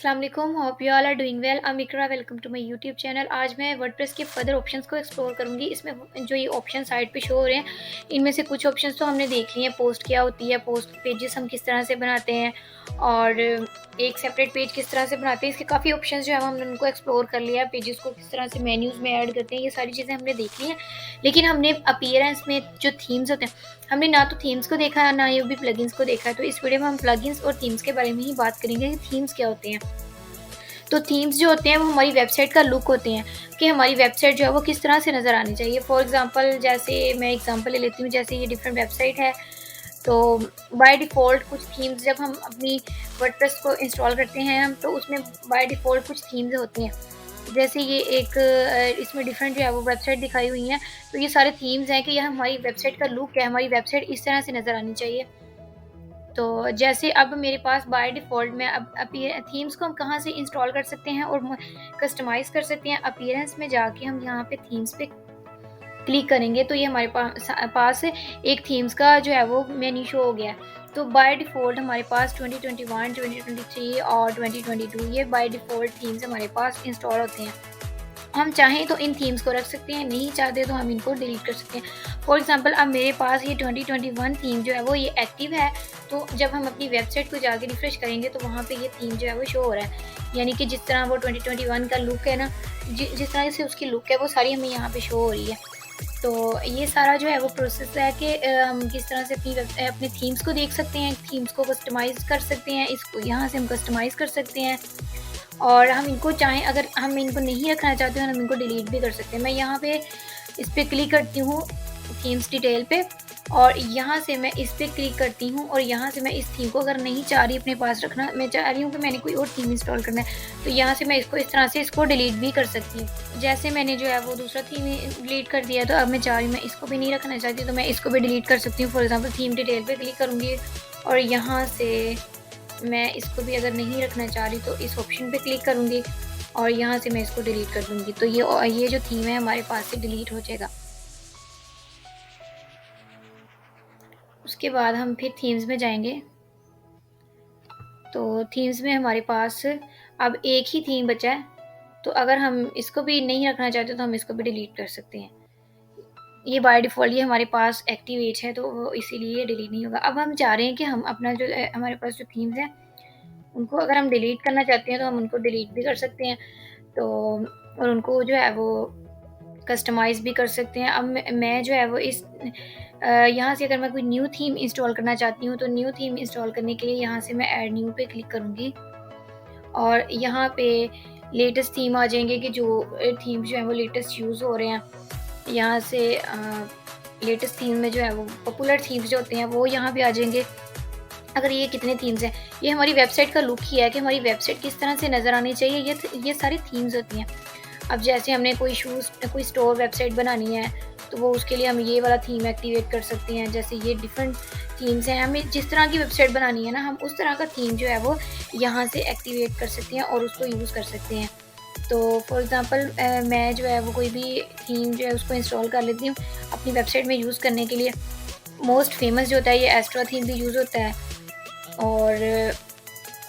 अस्सलाम वालेकुम, hope you all are doing well. I am Iqra, welcome to my YouTube channel. आज मैं WordPress के फर्दर ऑप्शंस को एक्सप्लोर करूंगी। इसमें जो ये ऑप्शन साइट पे शो हो रहे हैं, इनमें से कुछ ऑप्शंस तो हमने देख लिए हैं, पोस्ट क्या होती है, पोस्ट पेजेस हम किस तरह से बनाते हैं और एक सेपरेट पेज किस तरह से बनाते हैं। इसके काफ़ी ऑप्शंस जो है हमने उनको एक्सप्लोर कर लिया है। पेजेस को किस तरह से मेन्यूज़ में ऐड करते हैं, ये सारी चीज़ें हमने देख ली हैं। लेकिन हमने अपीयरेंस में जो थीम्स होते हैं, हमने ना तो थीम्स को देखा है ना ये भी प्लगइन्स को देखा है। तो इस वीडियो में हम प्लगइन्स और थीम्स के बारे में ही बात करेंगे कि थीम्स क्या होते हैं। तो थीम्स जो होते हैं वो हमारी वेबसाइट का लुक होते हैं कि हमारी वेबसाइट जो है वो किस तरह से नज़र आनी चाहिए। फॉर एग्जांपल जैसे मैं एग्जांपल ले लेती हूँ, जैसे ये डिफरेंट वेबसाइट है, तो बाय डिफ़ॉल्ट कुछ थीम्स जब हम अपनी वर्डप्रेस को इंस्टॉल करते हैं हम, तो उसमें बाय डिफ़ॉल्ट कुछ थीम्स होती हैं। जैसे ये एक इसमें डिफरेंट जो है वो वेबसाइट दिखाई हुई हैं, तो ये सारे थीम्स हैं कि यह हमारी वेबसाइट का लुक है, हमारी वेबसाइट इस तरह से नज़र आनी चाहिए। तो जैसे अब मेरे पास बाय डिफ़ॉल्ट में अब ये थीम्स को हम कहाँ से इंस्टॉल कर सकते हैं और कस्टमाइज़ कर सकते हैं। अपीयरेंस में जाके हम यहाँ पे थीम्स पे क्लिक करेंगे तो ये हमारे पास एक थीम्स का जो है वो मेन्यू शो हो गया है। तो बाय डिफ़ॉल्ट हमारे पास 2021, 2023 और 2022 ये बाय डिफ़ॉल्ट थीम्स हमारे पास इंस्टॉल होते हैं। हम चाहें तो इन थीम्स को रख सकते हैं, नहीं चाहते तो हम इनको डिलीट कर सकते हैं। फॉर एग्जांपल अब मेरे पास ये 2021 थीम जो है वो ये एक्टिव है, तो जब हम अपनी वेबसाइट को जाके रिफ्रेश करेंगे तो वहाँ पे ये थीम जो है वो शो हो रहा है। यानी कि जिस तरह वो 2021 का लुक है ना, जिस तरह से उसकी लुक है वो सारी हमें यहाँ पे शो हो रही है। तो ये सारा जो है वो प्रोसेस है कि हम किस तरह से अपने थीम्स को देख सकते हैं, थीम्स को कस्टमाइज़ कर सकते हैं। इसको यहाँ से हम कस्टमाइज़ कर सकते हैं और हम इनको चाहें, अगर हम इनको नहीं रखना चाहते हैं, हम इनको डिलीट भी कर सकते हैं। मैं यहाँ पे इस पे क्लिक करती हूँ थीम्स डिटेल पे, और यहाँ से मैं इस पे क्लिक करती हूँ और यहाँ से मैं इस थीम को अगर नहीं चाह रही अपने पास रखना, मैं चाह रही हूँ कि मैंने कोई और थीम इंस्टॉल करना है, तो यहाँ से मैं इसको इस तरह से इसको डिलीट भी कर सकती हूँ। जैसे मैंने जो है वो दूसरा थीम डिलीट कर दिया, तो अब मैं चाह रही हूँ, मैं इसको भी नहीं रखना चाहती, तो मैं इसको भी डिलीट कर सकती हूँ। फॉर एग्जाम्पल थीम डिटेल पे क्लिक करूँगी और यहाँ से मैं इसको भी अगर नहीं रखना चाह रही तो इस ऑप्शन पे क्लिक करूँगी और यहाँ से मैं इसको डिलीट कर दूँगी। तो ये जो थीम है हमारे पास से डिलीट हो जाएगा। उसके बाद हम फिर थीम्स में जाएँगे, तो थीम्स में हमारे पास अब एक ही थीम बचा है, तो अगर हम इसको भी नहीं रखना चाहते तो हम इसको भी डिलीट कर सकते हैं। ये बाय डिफ़ॉल्ट ये हमारे पास एक्टिवेट है, तो वो इसीलिए ये डिलीट नहीं होगा। अब हम चाह रहे हैं कि हम अपना जो हमारे पास जो थीम्स हैं, उनको अगर हम डिलीट करना चाहते हैं तो हम उनको डिलीट भी कर सकते हैं। तो और उनको जो है वो कस्टमाइज़ भी कर सकते हैं। अब मैं जो है वो यहाँ से अगर मैं कोई न्यू थीम इंस्टॉल करना चाहती हूँ, तो न्यू थीम इंस्टॉल करने के लिए यहाँ से मैं ऐड न्यू पे क्लिक करूँगी और यहाँ पे लेटेस्ट थीम आ जाएँगे कि जो थीम जो है वो लेटेस्ट यूज़ हो रहे हैं। यहाँ से लेटेस्ट थीम में जो है वो पॉपुलर थीम्स जो होते हैं वो यहाँ पे आ जाएँगे। अगर ये कितने थीम्स हैं, ये हमारी वेबसाइट का लुक ही है कि हमारी वेबसाइट किस तरह से नज़र आनी चाहिए, ये सारी थीम्स होती हैं। अब जैसे हमने कोई स्टोर वेबसाइट बनानी है, तो वो उसके लिए हम ये वाला थीम एक्टिवेट कर सकते हैं। जैसे ये डिफरेंट थीम्स हैं, हमें जिस तरह की वेबसाइट बनानी है ना, हम उस तरह का थीम जो है वो यहाँ से एक्टिवेट कर सकते हैं और उसको यूज़ कर सकते हैं। तो फॉर एग्ज़ाम्पल मैं जो है वो कोई भी थीम जो है उसको इंस्टॉल कर लेती हूँ अपनी वेबसाइट में यूज़ करने के लिए। मोस्ट फेमस जो होता है ये एस्ट्रा थीम भी यूज़ होता है और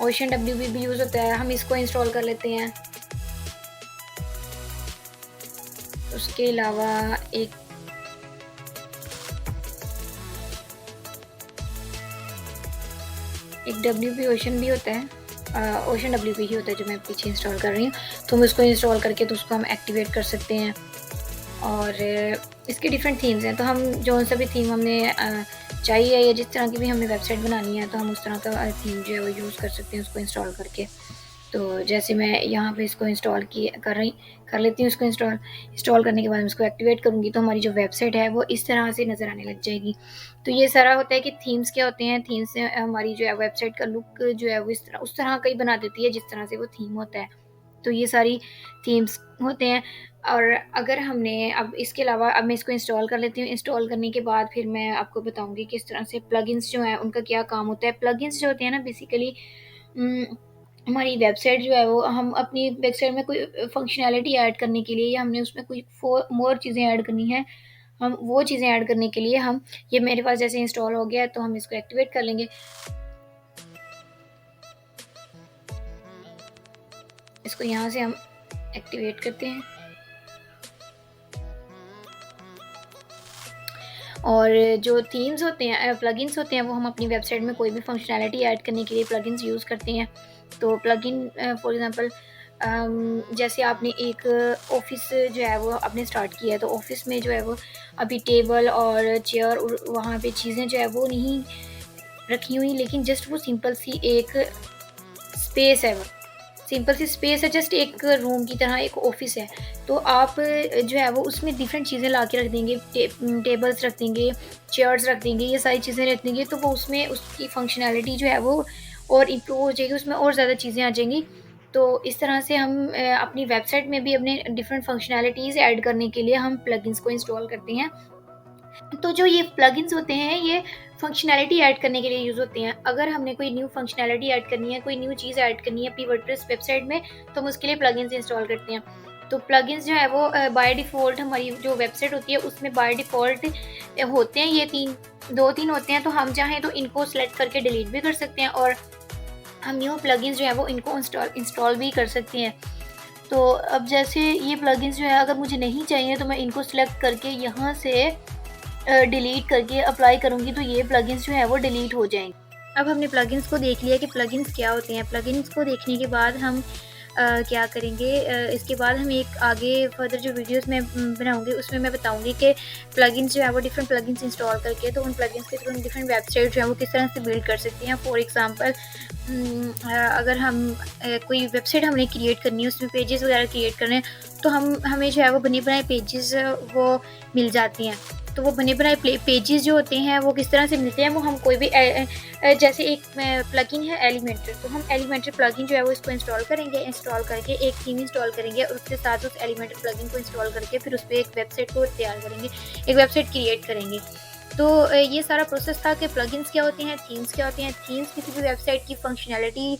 ओशन डब्ल्यूबी भी यूज़ होता है, हम इसको इंस्टॉल कर लेते हैं। उसके अलावा एक WP ओशन भी होता है, ओशन WP ही होता है जो मैं पीछे इंस्टॉल कर रही हूँ, तो हम उसको इंस्टॉल करके तो उसको हम एक्टिवेट कर सकते हैं। और इसके डिफरेंट थीम्स हैं, तो हम जो सा भी थीम हमने चाहिए या जिस तरह की भी हमें वेबसाइट बनानी है, तो हम उस तरह का थीम जो है वो यूज़ कर सकते हैं उसको इंस्टॉल करके। तो जैसे मैं यहाँ पे इसको इंस्टॉल कर लेती हूँ इसको इंस्टॉल करने के बाद मैं इसको एक्टिवेट करूँगी, तो हमारी जो वेबसाइट है वो इस तरह से नज़र आने लग जाएगी। तो ये सारा होता है कि थीम्स क्या होते हैं, थीम्स से हमारी जो है वेबसाइट का लुक जो है वो उस तरह का ही बना देती है जिस तरह से वो थीम होता है। तो ये सारी थीम्स होते हैं। और अगर हमने अब इसके अलावा अब मैं इसको इंस्टॉल कर लेती हूँ। इंस्टॉल करने के बाद फिर मैं आपको बताऊँगी किस तरह से प्लगइन्स जो हैं उनका क्या काम होता है। प्लगइन्स जो होते हैं ना बेसिकली हमारी वेबसाइट जो है वो हम अपनी वेबसाइट में कोई फंक्शनैलिटी ऐड करने के लिए या हमने उसमें कोई मोर चीज़ें ऐड करनी हैं, हम वो चीज़ें ऐड करने के लिए हम ये मेरे पास जैसे इंस्टॉल हो गया है तो हम इसको एक्टिवेट कर लेंगे। इसको यहाँ से हम एक्टिवेट करते हैं। और जो थीम्स होते हैं, प्लगइन्स होते हैं, वो हम अपनी वेबसाइट में कोई भी फंक्शनैलिटी ऐड करने के लिए प्लगइन्स यूज़ करते हैं। तो प्लगइन फॉर एग्ज़ाम्पल जैसे आपने एक ऑफ़िस जो है वो आपने स्टार्ट किया है, तो ऑफ़िस में जो है वो अभी टेबल और चेयर और वहाँ पे चीज़ें जो है वो नहीं रखी हुई, लेकिन जस्ट वो सिंपल सी एक स्पेस है वो। सिंपल सी स्पेस है, जस्ट एक रूम की तरह एक ऑफ़िस है। तो आप जो है वो उसमें डिफरेंट चीज़ें ला के रख देंगे, टेबल्स रख देंगे, चेयर्स रख देंगे, ये सारी चीज़ें रख देंगे, तो वो उसमें उसकी फ़ंक्शनैलिटी जो है वो और इम्प्रूव हो जाएगी, उसमें और ज़्यादा चीज़ें आ जाएँगी। तो इस तरह से हम अपनी वेबसाइट में भी अपने डिफरेंट फ़ंक्शनैलिटीज़ ऐड करने के लिए हम प्लगइन्स को इंस्टॉल करते हैं। तो जो ये प्लगइन्स होते हैं, ये फंक्शनैलिटी ऐड करने के लिए यूज़ होते हैं। अगर हमने कोई न्यू फंक्शनैलिटी ऐड करनी है, कोई न्यू चीज़ ऐड करनी है अपनी वर्डप्रेस वेबसाइट में, तो हम उसके लिए प्लगइन्स इंस्टॉल करते हैं। तो प्लगइन्स जो है वो बाय डिफ़ॉल्ट हमारी जो वेबसाइट होती है उसमें बाय डिफ़ॉल्ट होते हैं, ये 2-3 होते हैं। तो हम चाहें तो इनको सेलेक्ट करके डिलीट भी कर सकते हैं, और हम न्यू प्लगइन्स जो है वो इनको इंस्टॉल भी कर सकते हैं। तो अब जैसे ये प्लगइन्स जो है अगर मुझे नहीं चाहिए, तो मैं इनको सेलेक्ट करके यहाँ से डिलीट करके अप्लाई करूँगी, तो ये प्लगइन्स जो है वो डिलीट हो जाएँगे। अब हमने प्लगइन्स को देख लिया कि प्लगइन्स क्या होते हैं। प्लगइन्स को देखने के बाद हम क्या करेंगे, इसके बाद हम एक आगे फर्दर जो वीडियोस मैं बनाऊँगी उसमें मैं बताऊँगी कि प्लगइन्स जो है वो डिफरेंट प्लगइन्स इंस्टॉल करके तो उन प्लगइन्स के थ्रू हम डिफरेंट वेबसाइट जो है वो किस तरह से बिल्ड कर सकते हैं। फॉर एग्ज़ाम्पल अगर हम कोई वेबसाइट हमने क्रिएट करनी है, उसमें पेजेस वगैरह क्रिएट करने हैं, तो हमें जो है वो बने बनाए पेजेस वो मिल जाती हैं। तो वो बने बनाए पेजेस जो होते हैं वो किस तरह से मिलते हैं, वो हम कोई भी जैसे एक प्लगइन है एलिमेंटर, तो हम एलिमेंटर प्लगइन जो है वो इसको इंस्टॉल करेंगे, इंस्टॉल करके एक थीम इंस्टॉल करेंगे और उसके साथ उस एलिमेंटर प्लगइन को इंस्टॉल करके फिर उस पे एक वेबसाइट को तैयार करेंगे, एक वेबसाइट क्रिएट करेंगे। तो ये सारा प्रोसेस था कि प्लगइन्स क्या होते हैं, थीम्स क्या होते हैं। थीम्स किसी भी वेबसाइट की फंक्शनैलिटी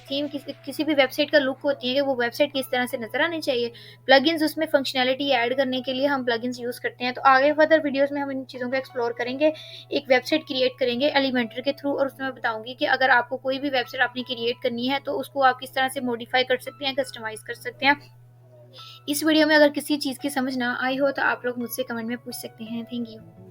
थीम किसी भी वेबसाइट का लुक होती है कि वो वेबसाइट किस तरह से नज़र आनी चाहिए। प्लगइन्स उसमें फंक्शनैलिटी ऐड करने के लिए हम प्लगइन्स यूज़ करते हैं। तो आगे फर्दर वीडियोस में हम इन चीज़ों को एक्सप्लोर करेंगे। एक वेबसाइट क्रिएट करेंगे एलिमेंटर के थ्रू, और उसमें मैं बताऊँगी कि अगर आपको कोई भी वेबसाइट आपने क्रिएट करनी है तो उसको आप किस तरह से मॉडिफ़ाई कर सकते हैं, कस्टमाइज़ कर सकते हैं। इस वीडियो में अगर किसी चीज़ की समझ ना आई हो तो आप लोग मुझसे कमेंट में पूछ सकते हैं। Thank you.